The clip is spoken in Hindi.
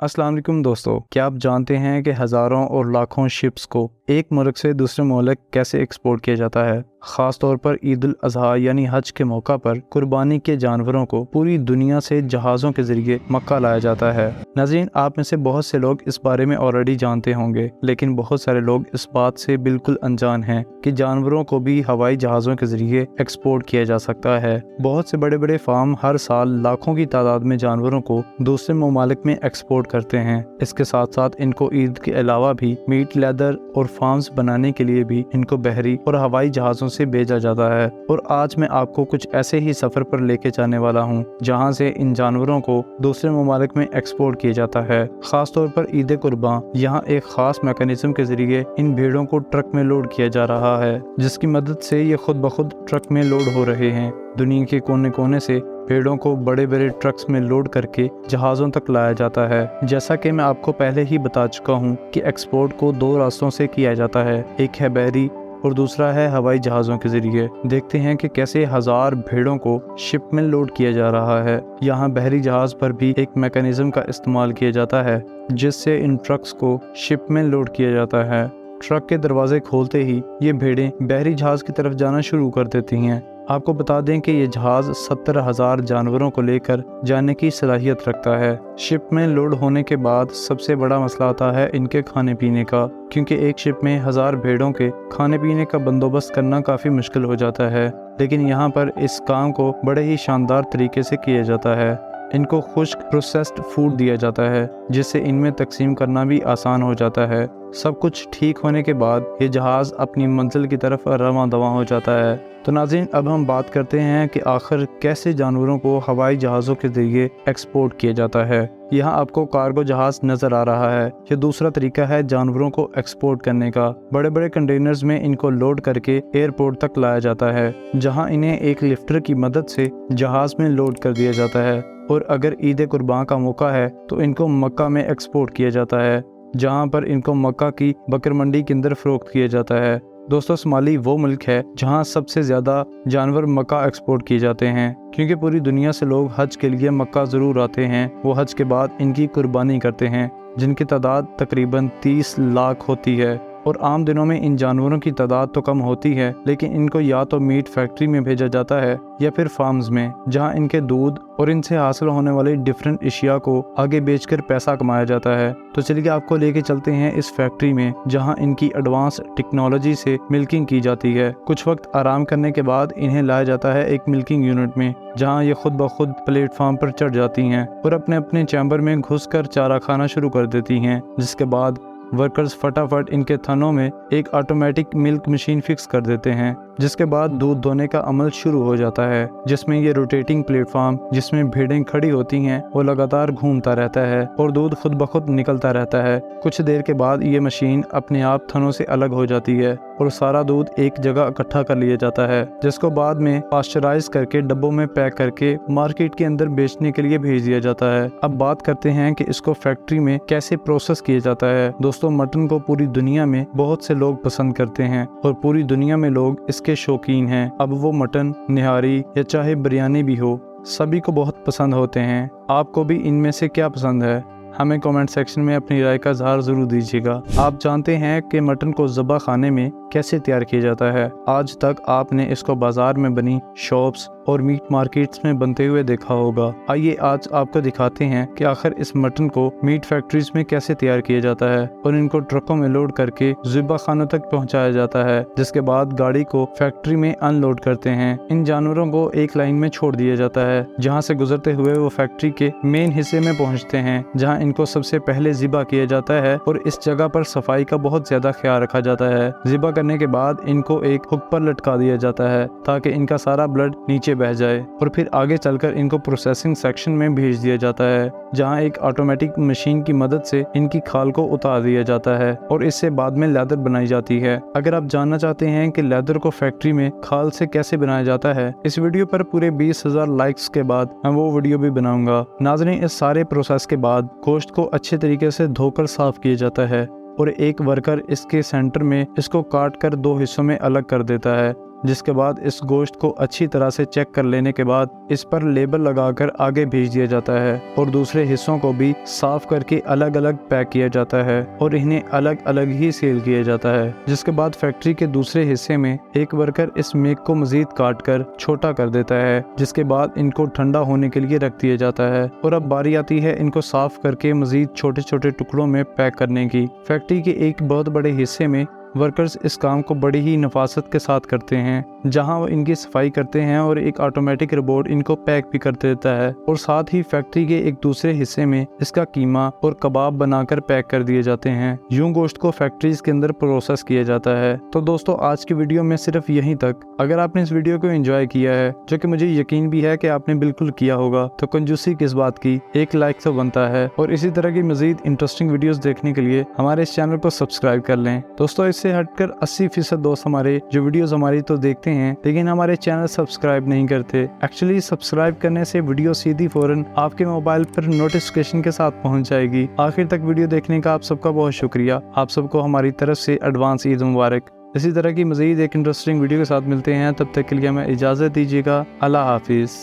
अस्सलाम वालेकुम दोस्तों, क्या आप जानते हैं कि हज़ारों और लाखों शिप्स को एक मुल्क से दूसरे मुल्क कैसे एक्सपोर्ट किया जाता है। ख़ास तौर पर ईद उल अज़हा यानी हज के मौका पर कुर्बानी के जानवरों को पूरी दुनिया से जहाज़ों के ज़रिए मक्का लाया जाता है। नाज़रीन, आप में से बहुत से लोग इस बारे में ऑलरेडी जानते होंगे, लेकिन बहुत सारे लोग इस बात से बिल्कुल अनजान हैं कि जानवरों को भी हवाई जहाज़ों के ज़रिए एक्सपोर्ट किया जा सकता है। बहुत से बड़े बड़े फार्म हर साल लाखों की तादाद में जानवरों को दूसरे ममालिक में एक्सपोर्ट करते हैं। इसके साथ साथ इनको ईद के अलावा भी मीट, लेदर और फार्म्स बनाने के लिए भी इनको बहरी और हवाई जहाज़ों से भेजा जाता है। और आज मैं आपको कुछ ऐसे ही सफ़र पर लेके जाने वाला हूँ जहाँ से इन जानवरों को दूसरे ममालिक में एक्सपोर्ट किया जाता है। खास तौर पर ईद कुर्बान, यहाँ एक खास मैकेनिज्म के जरिए इन भेड़ों को ट्रक में लोड किया जा रहा है, जिसकी मदद से ये खुद ब खुद ट्रक में लोड हो रहे हैं। दुनिया के कोने कोने से भेड़ों को बड़े बड़े ट्रक्स में लोड करके जहाज़ों तक लाया जाता है। जैसा कि मैं आपको पहले ही बता चुका हूँ कि एक्सपोर्ट को दो रास्तों से किया जाता है, एक है बहरी और दूसरा है हवाई जहाज़ों के जरिए। देखते हैं कि कैसे 1000 भेड़ों को शिप में लोड किया जा रहा है। यहाँ बहरी जहाज़ पर भी एक मैकेनिज्म का इस्तेमाल किया जाता है, जिससे इन ट्रक्स को शिप में लोड किया जाता है। ट्रक के दरवाजे खोलते ही ये भेड़ें बहरी जहाज़ की तरफ जाना शुरू कर देती हैं। आपको बता दें कि ये जहाज़ 70,000 जानवरों को लेकर जाने की सलाहियत रखता है। शिप में लोड होने के बाद सबसे बड़ा मसला आता है इनके खाने पीने का, क्योंकि एक शिप में 1000 भेड़ों के खाने पीने का बंदोबस्त करना काफ़ी मुश्किल हो जाता है। लेकिन यहाँ पर इस काम को बड़े ही शानदार तरीके से किया जाता है। इनको खुश्क प्रोसेस्ड फूड दिया जाता है, जिससे इनमें तकसीम करना भी आसान हो जाता है। सब कुछ ठीक होने के बाद ये जहाज़ अपनी मंजिल की तरफ रवां दवां हो जाता है। तो नाज़रीन, अब हम बात करते हैं कि आखिर कैसे जानवरों को हवाई जहाज़ों के जरिए एक्सपोर्ट किया जाता है। यहाँ आपको कार्गो जहाज़ नज़र आ रहा है। ये दूसरा तरीका है जानवरों को एक्सपोर्ट करने का। बड़े बड़े कंटेनर्स में इनको लोड करके एयरपोर्ट तक लाया जाता है, जहाँ इन्हें एक लिफ्टर की मदद से जहाज़ में लोड कर दिया जाता है। और अगर ईद कुर्बान का मौका है तो इनको मक्का में एक्सपोर्ट किया जाता है, जहाँ पर इनको मक्का की बकर मंडी के अंदर फ़रोख्त किया जाता है। दोस्तों, सोमाली वो मुल्क है जहाँ सबसे ज़्यादा जानवर मक्का एक्सपोर्ट किए जाते हैं, क्योंकि पूरी दुनिया से लोग हज के लिए मक्का ज़रूर आते हैं। वो हज के बाद इनकी कुर्बानी करते हैं, जिनकी तादाद तकरीबन 30 लाख होती है। और आम दिनों में इन जानवरों की तादाद तो कम होती है, लेकिन इनको या तो मीट फैक्ट्री में भेजा जाता है या फिर फार्म्स में, जहां इनके दूध और इनसे हासिल होने वाले डिफरेंट अशिया को आगे बेचकर पैसा कमाया जाता है। तो चलिए आपको लेके चलते हैं इस फैक्ट्री में, जहां इनकी एडवांस टेक्नोलॉजी से मिल्किंग की जाती है। कुछ वक्त आराम करने के बाद इन्हें लाया जाता है एक मिल्किंग यूनिट में, जहां ये खुद ब खुद प्लेटफॉर्म पर चढ़ जाती हैं और अपने अपने चैम्बर में घुसकर चारा खाना शुरू कर देती हैं। जिसके बाद वर्कर्स फटाफट इनके थनों में एक ऑटोमेटिक मिल्क मशीन फिक्स कर देते हैं, जिसके बाद दूध धोने का अमल शुरू हो जाता है, जिसमें ये रोटेटिंग प्लेटफॉर्म जिसमें भेड़ें खड़ी होती हैं वो लगातार घूमता रहता है और दूध खुद ब खुद निकलता रहता है। कुछ देर के बाद ये मशीन अपने आप थनों से अलग हो जाती है और सारा दूध एक जगह इकट्ठा कर लिया जाता है, जिसको बाद में पास्चराइज करके डब्बों में पैक करके मार्केट के अंदर बेचने के लिए भेज दिया जाता है। अब बात करते हैं कि इसको फैक्ट्री में कैसे प्रोसेस किया जाता है। दोस्तों, मटन को पूरी दुनिया में बहुत से लोग पसंद करते हैं और पूरी दुनिया में लोग इसके शौकीन हैं। अब वो मटन, निहारी या चाहे बिरयानी भी हो, सभी को बहुत पसंद होते हैं। आपको भी इनमें से क्या पसंद है? हमें कमेंट सेक्शन में अपनी राय का इज़हार ज़रूर दीजिएगा। आप जानते हैं कि मटन को ज़बा खाने में कैसे तैयार किया जाता है? आज तक आपने इसको बाजार में बनी शॉप्स और मीट मार्केट्स में बनते हुए देखा होगा। आइए आज आपको दिखाते हैं कि आखिर इस मटन को मीट फैक्ट्रीज में कैसे तैयार किया जाता है और इनको ट्रकों में लोड करके ज़बा खानों तक पहुंचाया जाता है, जिसके बाद गाड़ी को फैक्ट्री में अनलोड करते हैं। इन जानवरों को एक लाइन में छोड़ दिया जाता है, जहाँ से गुजरते हुए वो फैक्ट्री के मेन हिस्से में पहुँचते हैं, जहाँ इनको सबसे पहले ज़िबा किया जाता है। और इस जगह पर सफाई का बहुत ज्यादा ख्याल रखा जाता है। ज़िबा करने के बाद इनको एक हुक पर लटका दिया जाता है, ताकि इनका सारा ब्लड नीचे बह जाए और फिर आगे चलकर इनको प्रोसेसिंग सेक्शन में भेज दिया जाता है, जहां एक ऑटोमेटिक मशीन की मदद से इनकी खाल को उतार दिया जाता है और इससे बाद में लेदर बनाई जाती है। अगर आप जानना चाहते हैं कि लेदर को फैक्ट्री में खाल से कैसे बनाया जाता है, इस वीडियो पर पूरे 20,000 लाइक्स के बाद मैं वो वीडियो भी बनाऊंगा। नाज़रीन, इस सारे प्रोसेस के बाद गोश्त को अच्छे तरीके से धोकर साफ किया जाता है और एक वर्कर इसके सेंटर में इसको काट कर 2 हिस्सों में अलग कर देता है। जिसके बाद इस गोश्त को अच्छी तरह से चेक कर लेने के बाद इस पर लेबल लगाकर आगे भेज दिया जाता है और दूसरे हिस्सों को भी साफ करके अलग अलग पैक किया जाता है और इन्हें अलग अलग ही सेल किया जाता है। जिसके बाद फैक्ट्री के दूसरे हिस्से में एक वर्कर इस मीट को मजीद काट कर छोटा कर देता है, जिसके बाद इनको ठंडा होने के लिए रख दिया जाता है और अब बारी आती है इनको साफ करके मजीद छोटे छोटे टुकड़ों में पैक करने की। फैक्ट्री के एक बहुत बड़े हिस्से में वर्कर्स इस काम को बड़ी ही नफासत के साथ करते हैं, जहां वो इनकी सफाई करते हैं और एक ऑटोमेटिक रोबोट इनको पैक भी कर देता है और साथ ही फैक्ट्री के एक दूसरे हिस्से में इसका कीमा और कबाब बनाकर पैक कर दिए जाते हैं। यूं गोश्त को फैक्ट्रीज के अंदर प्रोसेस किया जाता है। तो दोस्तों आज की वीडियो में सिर्फ यहीं तक। अगर आपने इस वीडियो को एंजॉय किया है, जो कि मुझे यकीन भी है कि आपने बिल्कुल किया होगा, तो कंजूसी किस बात की, एक लाइक तो बनता है। और इसी तरह की मजीद इंटरेस्टिंग वीडियोस देखने के लिए हमारे इस चैनल को सब्सक्राइब कर लें। दोस्तों इससे हटकर 80% दोस्त हमारे जो वीडियोस हमारी तो देखते हैं लेकिन हमारे चैनल सब्सक्राइब नहीं करते। एक्चुअली सब्सक्राइब करने से वीडियो सीधी फौरन आपके मोबाइल पर नोटिफिकेशन के साथ पहुंच जाएगी। आखिर तक वीडियो देखने का आप सबका बहुत शुक्रिया। आप सबको हमारी तरफ से एडवांस ईद मुबारक। इसी तरह की मजीद एक इंटरेस्टिंग वीडियो के साथ मिलते हैं, तब तक के लिए हमें इजाज़त दीजिएगा। अल्लाह हाफिज़।